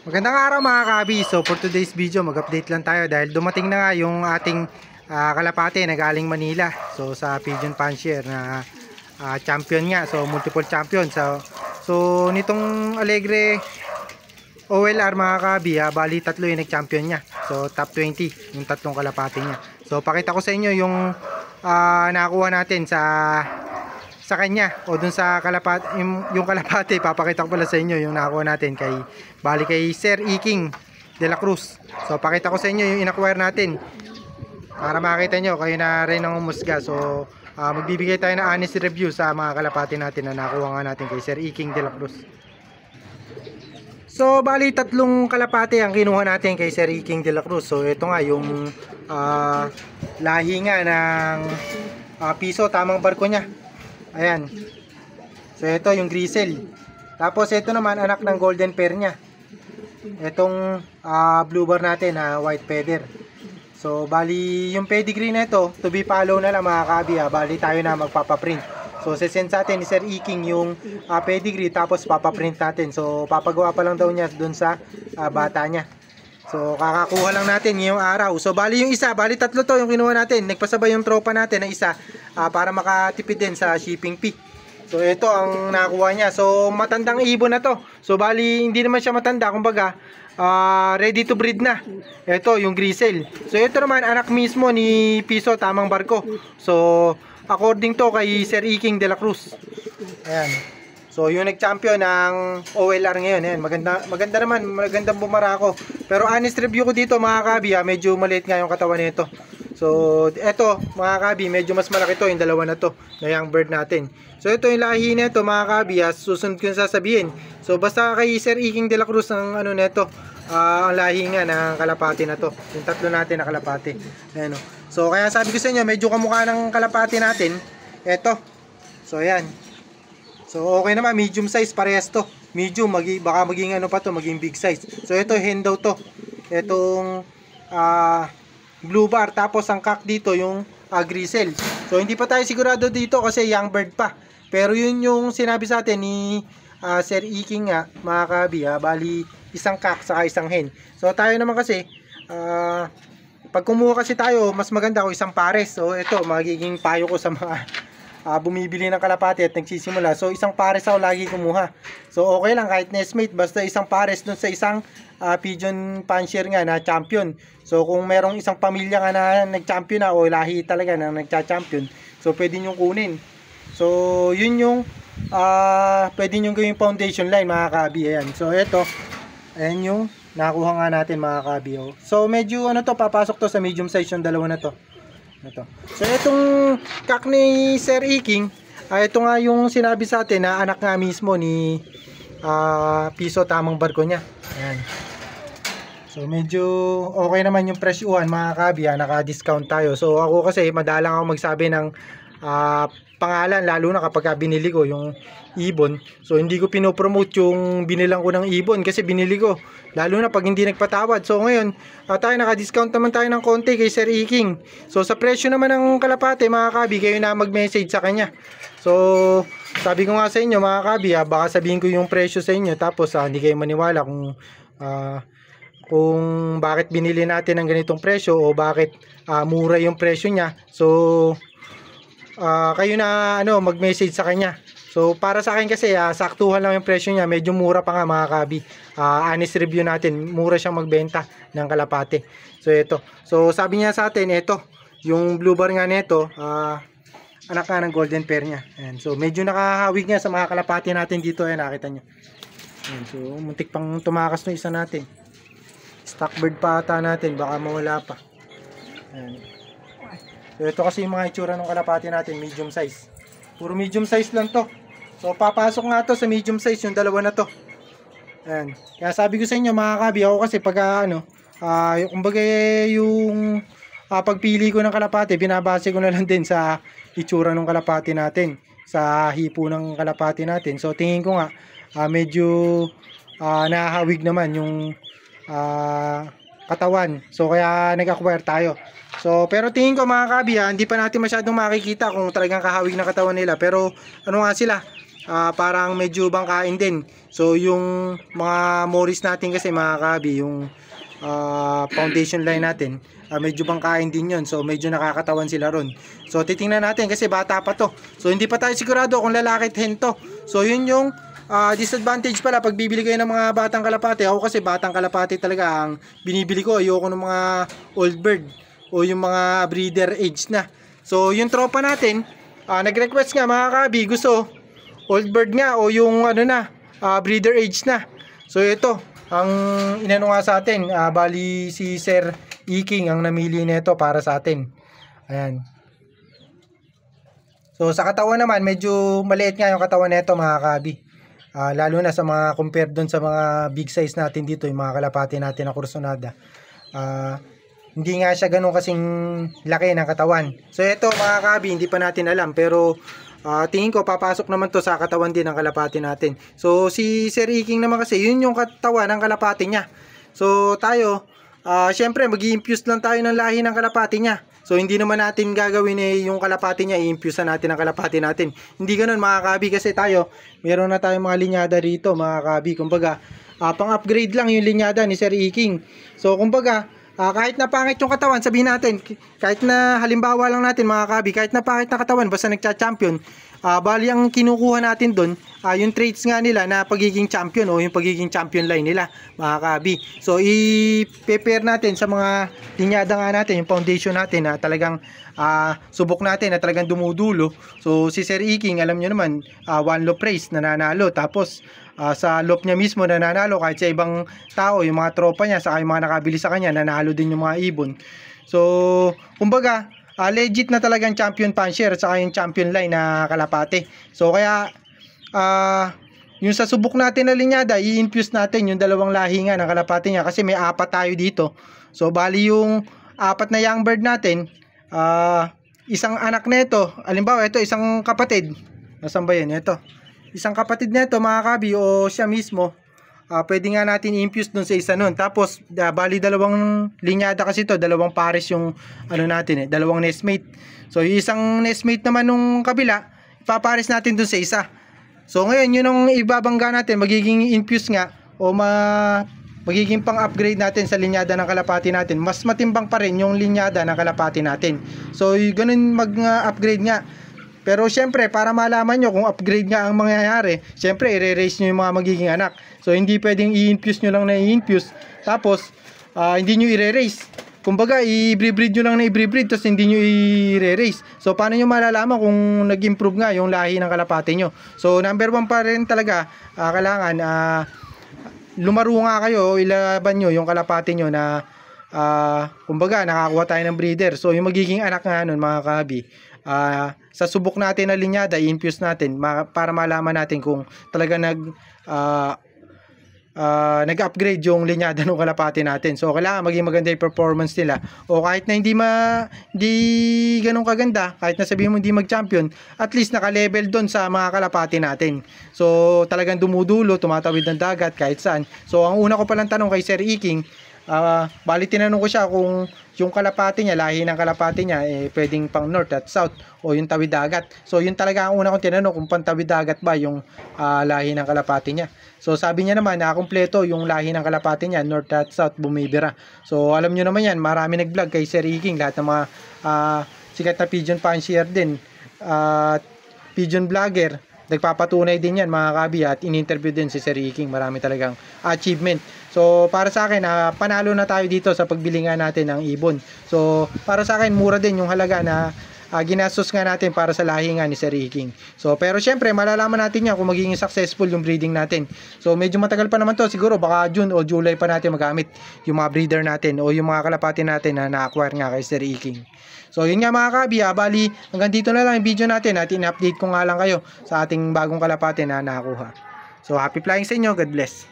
Magandang araw mga kabi. So for today's video, mag-update lang tayo dahil dumating na nga yung ating kalapate na galing Manila. So sa Pigeon Fancier na champion nga. So multiple champion. So nitong Alegre OLR mga kabi, bali tatlo yung nag-champion niya. So top 20 yung tatlong kalapate niya. So pakita ko sa inyo yung nakakuha natin sa kanya o dun sa kalapate, yung kalapate. Papakita ko pala sa inyo yung nakakuha natin kay Sir Iking de la Cruz. So pakita ko sa inyo yung in-acquire natin para makita nyo, kayo na rin ang umusga. So magbibigay tayo ng honest review sa mga kalapate natin na nakuha nga natin kay Sir Iking de la Cruz. So bali tatlong kalapate ang kinuha natin kay Sir Iking de la Cruz. So ito nga yung lahi nga ng piso, tamang barko niya. Ayan. So ito yung Grisel. Tapos ito naman anak ng golden pair niya. Itong blue bar natin na white feather. So bali yung pedigree na ito, to be follow na lang mga kabi. Bali tayo na magpapaprint. So sesend sa atin ni Sir Iking yung pedigree, tapos papaprint natin. So papagawa pa lang daw niya dun sa bata niya. So kakakuha lang natin ngayong araw. So bali yung isa, bali tatlo to yung kinuha natin. Nagpasabay yung tropa natin na isa para makatipid din sa shipping fee. So ito ang nakuha niya. So matandang ibon na to. So bali hindi naman siya matanda, kumbaga ready to breed na. Ito yung Grisel. So ito naman anak mismo ni Piso, tamang barko. So according to kay Sir Iking de la Cruz. Ayan. So yung nag-champion ng OLR ngayon, ayan, maganda naman, magandang bumarako. Pero honest review ko dito mga kabi, medyo maliit nga yung katawan nito. So eto mga kabi, medyo mas malaki to yung dalawa na to, na young bird natin. So ito yung lahi nito mga kabi, susunod ko yung sasabihin. So basta kay Sir Iking de la Cruz ang ano nito, ang lahi nga ng kalapati na to. Yung tatlo natin na kalapati. Ayan, oh. So kaya sabi ko sa inyo, medyo kamukha ng kalapati natin. Eto. So ayan. So okay naman, medium size parehas to. Medium, baka maging ano pa to, maging big size. So ito hen daw to. Itong blue bar, tapos ang cock dito yung Grisel. So hindi pa tayo sigurado dito kasi young bird pa. Pero yun yung sinabi sa atin ni Sir Iking nga mga kabi, bali isang cock saka isang hen. So tayo naman kasi pag kumuha kasi tayo, mas maganda kung isang pares. So ito magiging payo ko sa mga bumibili ng kalapati at nagsisimula. So isang pares ako lagi kumuha. So okay lang kahit Nesmate, basta isang pares dun sa isang Pigeon Fancier nga na champion. So kung merong isang pamilya nga na nag-champion na o lahi talaga na nagcha-champion, so pwede nyo kunin. So yun yung pwede nyo gawing foundation line mga kabi. Ayan. So eto, ayan yung nakuha nga natin mga kabi. So medyo ano to, papasok to sa medium size yung dalawa na to. Ito. So itong kak ni Sir Iking, ito nga yung sinabi sa atin na anak nga mismo ni Piso, tamang barko niya. Ayan. So medyo okay naman yung presyuhan mga kabi, naka-discount tayo. So ako kasi madalang ako magsabi ng pangalan, lalo na kapag binili ko yung ibon. So hindi ko pinopromote yung binilang ko ng ibon kasi binili ko, lalo na pag hindi nagpatawad. So ngayon tayo naka-discount naman tayo ng konti kay Sir Iking. So sa presyo naman ng kalapate mga kabi, kayo na mag-message sa kanya. So sabi ko nga sa inyo mga kabi, baka sabihin ko yung presyo sa inyo tapos hindi kayo maniwala kung bakit binili natin ng ganitong presyo o bakit mura yung presyo niya. So kayo na mag-message sa kanya. So para sa akin kasi saktuhan lang yung presyo niya, medyo mura pa nga mga kabi. Honest review natin, mura siyang magbenta ng kalapate. So ito. So sabi niya sa atin, ito yung blue bar nga nito, anak nga ng golden pair niya. Ayan. So medyo nakahawig nga sa mga kalapate natin dito. Ayan, nakita niyo. Ayan. So muntik pang tumakas no isa natin. Stock bird pa ata natin, baka mawala pa. Ayan. So ito kasi yung mga itsura ng kalapati natin, medium size. Puro medium size lang to. So papasok nga to sa medium size yung dalawa na to. Ayan. Kaya sabi ko sa inyo mga kabi, ako kasi pag kumbaga yung pagpili ko ng kalapati, binabase ko na lang din sa itsura ng kalapati natin, sa hipo ng kalapati natin. So tingin ko nga medyo nahahawig naman yung katawan. So kaya nag-acquire tayo. So pero tingin ko mga kabi, hindi pa natin masyadong makikita kung talagang kahawig na katawan nila. Pero ano nga sila, parang medyo bangkain din. So yung mga Morris natin kasi mga kabi, yung foundation line natin, medyo bangkain din yun. So medyo nakakatawan sila ron. So titingnan natin kasi bata pa to. So hindi pa tayo sigurado kung lalaki at hen to. So yun yung disadvantage pala pag bibili kayo ng mga batang kalapati. Ako kasi batang kalapati talaga ang binibili ko. Ayoko ng mga old bird o yung mga breeder age na. So yung tropa natin, nag-request nga mga kabi, gusto old bird nga o yung ano na, breeder age na. So ito ang inano nga sa atin, bali si Sir Iking ang namili nito para sa atin. Ayan. So sa katawan naman, medyo maliit nga yung katawan nito mga kabi. Lalo na sa mga compare doon sa mga big size natin dito, yung mga kalapati natin na kursonada. Hindi nga siya ganun kasing laki ng katawan. So ito mga kabi, hindi pa natin alam, pero tingin ko papasok naman to sa katawan din ng kalapati natin. So si Sir Iking naman kasi, yun yung katawan ng kalapati niya. So tayo, syempre mag-i-infuse lang tayo ng lahi ng kalapati niya. So hindi naman natin gagawin yung kalapati niya, i-infuse natin ang kalapati natin. Hindi ganoon mga kabi, kasi tayo meron na tayong mga linyada rito mga kabi. Kumbaga pang-upgrade lang yung linyada ni Sir Iking. So kumbaga kahit na pangit yung katawan, sabihin natin, kahit na halimbawa lang natin mga kabi, kahit na pangit na katawan basta nagcha-champion, bali ang kinukuha natin doon, yung traits nga nila na pagiging champion o yung pagiging champion line nila mga kabi. So i-prepare natin sa mga linyada nga natin, yung foundation natin na talagang subok natin na talagang dumudulo. So si Sir Iking, alam nyo naman, one loop race nananalo, tapos sa loop niya mismo nananalo, kahit sa ibang tao, yung mga tropa niya, saka yung mga nakabili sa kanya, nanalo din yung mga ibon. So kumbaga legit na talagang champion puncher at saka yung champion line na kalapate. So kaya yung sa subok natin na linyada, i-infuse natin yung dalawang lahi nga ng kalapate niya, kasi may apat tayo dito. So bali yung apat na young bird natin, isang anak nito, halimbawa ito isang kapatid, nasaan ba yan? Ito isang kapatid nito mga kabi, o siya mismo, pwede nga natin i-infuse dun sa isa nun. Tapos bali dalawang linyada kasi to, dalawang pares yung ano natin dalawang nestmate. So yung isang nestmate naman nung kabila, ipapares natin dun sa isa. So ngayon yun ang ibabangga natin, magiging infuse nga o magiging pang-upgrade natin sa linyada ng kalapati natin. Mas matimbang pa rin yung linyada ng kalapati natin. So ganun mag-upgrade nga. Pero syempre, para malaman nyo kung upgrade nga ang mangyayari, syempre i-re-raise nyo yung mga magiging anak. So hindi pwedeng i-infuse nyo lang na i-infuse, tapos hindi nyo i-re-raise. Kumbaga i-breed nyo lang na i-breed, tapos hindi nyo i-re-raise. So paano nyo malalaman kung nag-improve nga yung lahi ng kalapati nyo? So number 1 pa rin talaga, kailangan lumaro nga kayo, ilaban nyo yung kalapati nyo na kumbaga nakakuha tayo ng breeder. So yung magiging anak nga nun mga kabi, sa subok natin na linyada, i-infuse natin para malaman natin kung talaga nag-upgrade yung linyada ng kalapati natin. So kailangan maging maganda yung performance nila, o kahit na hindi ganun kaganda, kahit na sabihin mo hindi mag-champion, at least naka-level doon sa mga kalapati natin. So talagang dumudulo, tumatawid ng dagat kahit saan. So ang una ko palang tanong kay Sir Iking, bali tinanong ko siya kung yung kalapati niya, lahi ng kalapati niya, pwedeng pang north at south o yung tawid dagat. So yun talaga ang una kong tinanong, kung pang tawid dagat ba yung lahi ng kalapati niya. So sabi niya naman na kumpleto yung lahi ng kalapati niya, north at south bumibira. So alam niyo naman yan, marami nag-vlog kay Sir Iking, lahat ng mga sikat na pigeon fancier din, pigeon vlogger, nagpapatunay din yan mga kabi, at in-interview din si Sir Iking. Marami talagang achievement. So para sa akin, panalo na tayo dito sa pagbili nga natin ng ibon. So para sa akin, mura din yung halaga na ginastos nga natin para sa lahi nga ni Sir Iking. So pero syempre malalaman natin yan kung magiging successful yung breeding natin. So medyo matagal pa naman to, siguro baka June o July pa natin magamit yung mga breeder natin o yung mga kalapati natin na na-acquire nga kay Sir Iking. So yun nga mga kabi, bali hanggang dito na lang yung video natin, at in-update ko nga lang kayo sa ating bagong kalapati na nakakuha. So happy flying sa inyo, God bless.